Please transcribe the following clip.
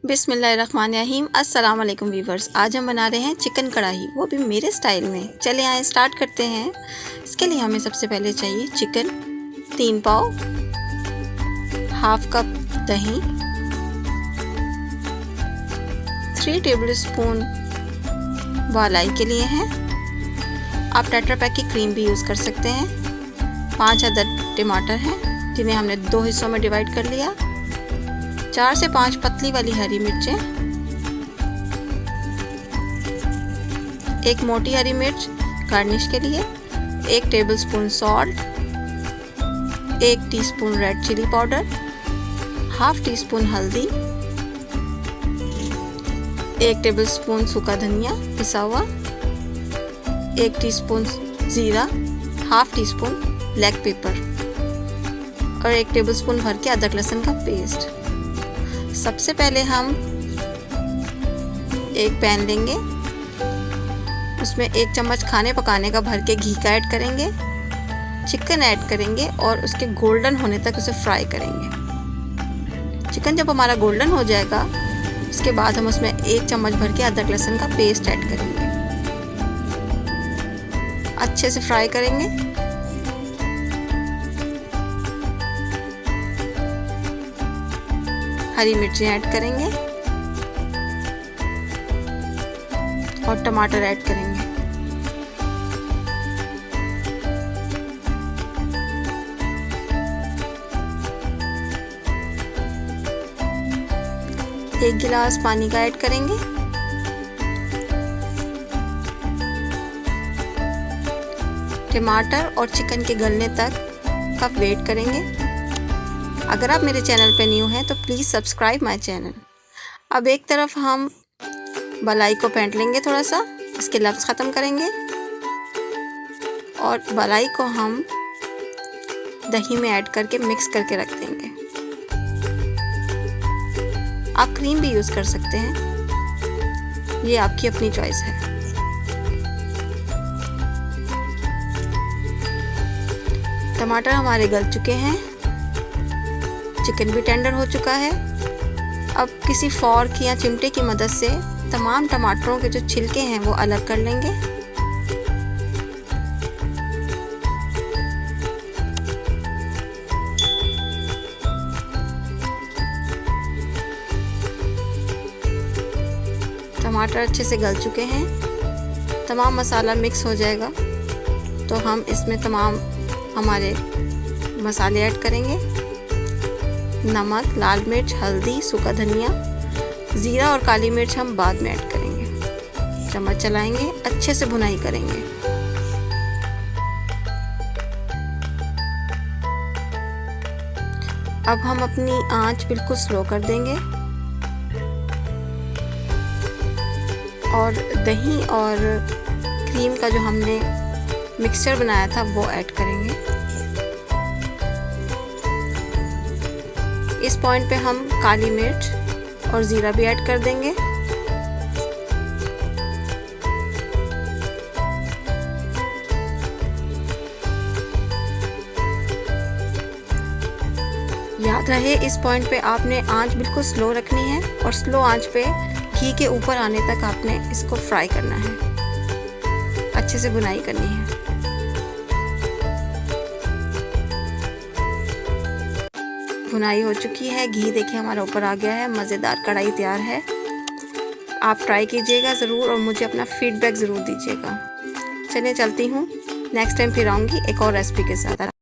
बिस्मिल्लाहिर्रहमानिर्रहीम। अस्सलाम वालेकुम वीवर्स। आज हम बना रहे हैं चिकन कढ़ाई, वो भी मेरे स्टाइल में। चले आए स्टार्ट करते हैं। इसके लिए हमें सबसे पहले चाहिए चिकन 3 पाव, हाफ कप दही, 3 टेबलस्पून वालाई के लिए हैं। आप टेट्रा पैक की क्रीम भी यूज़ कर सकते हैं। 5 अदद टमाटर हैं जिन्हें हमने 2 हिस्सों में डिवाइड कर लिया। 4 से 5 पतली वाली हरी मिर्चें, 1 मोटी हरी मिर्च गार्निश के लिए, 1 tablespoon salt, 1 teaspoon red chilli powder, half teaspoon हल्दी, 1 टेबलस्पून सूखा धनिया पिसा हुआ, 1 टीस्पून ज़ीरा, half tea spoon black pepper और 1 टेबलस्पून भर के अदरक लहसुन का पेस्ट। सबसे पहले हम एक पैन लेंगे, उसमें 1 चम्मच खाने पकाने का भर के घी का ऐड करेंगे, चिकन ऐड करेंगे और उसके गोल्डन होने तक उसे फ्राई करेंगे। चिकन जब हमारा गोल्डन हो जाएगा उसके बाद हम उसमें 1 चम्मच भर के अदरक लहसुन का पेस्ट ऐड करेंगे। अच्छे से फ्राई करेंगे। हरी मिर्ची ऐड करेंगे और टमाटर ऐड करेंगे। एक गिलास पानी का ऐड करेंगे। टमाटर और चिकन के गलने तक का वेट करेंगे। अगर आप मेरे चैनल पे न्यू हैं तो प्लीज़ सब्सक्राइब माय चैनल। अब एक तरफ हम मलाई को फेंट लेंगे, थोड़ा सा इसके लफ्ज़ ख़त्म करेंगे और मलाई को हम दही में ऐड करके मिक्स करके रख देंगे। आप क्रीम भी यूज़ कर सकते हैं, ये आपकी अपनी चॉइस है। टमाटर हमारे गल चुके हैं, चिकन भी टेंडर हो चुका है। अब किसी फॉर्क या चिमटे की मदद से तमाम टमाटरों के जो छिलके हैं वो अलग कर लेंगे। टमाटर अच्छे से गल चुके हैं, तमाम मसाला मिक्स हो जाएगा तो हम इसमें तमाम हमारे मसाले ऐड करेंगे। नमक, लाल मिर्च, हल्दी, सूखा धनिया, ज़ीरा और काली मिर्च हम बाद में ऐड करेंगे। चम्मच चलाएंगे, अच्छे से भुनाई करेंगे। अब हम अपनी आंच बिल्कुल स्लो कर देंगे और दही और क्रीम का जो हमने मिक्सचर बनाया था वो ऐड करेंगे। इस पॉइंट पे हम काली मिर्च और ज़ीरा भी ऐड कर देंगे। याद रहे इस पॉइंट पे आपने आंच बिल्कुल स्लो रखनी है और स्लो आंच पे घी के ऊपर आने तक आपने इसको फ्राई करना है, अच्छे से भुनाई करनी है। भुनाई हो चुकी है, घी देखिए हमारा ऊपर आ गया है, मज़ेदार कढ़ाई तैयार है। आप ट्राई कीजिएगा ज़रूर और मुझे अपना फीडबैक ज़रूर दीजिएगा। चलिए चलती हूँ, नेक्स्ट टाइम फिर आऊँगी एक और रेसिपी के साथ।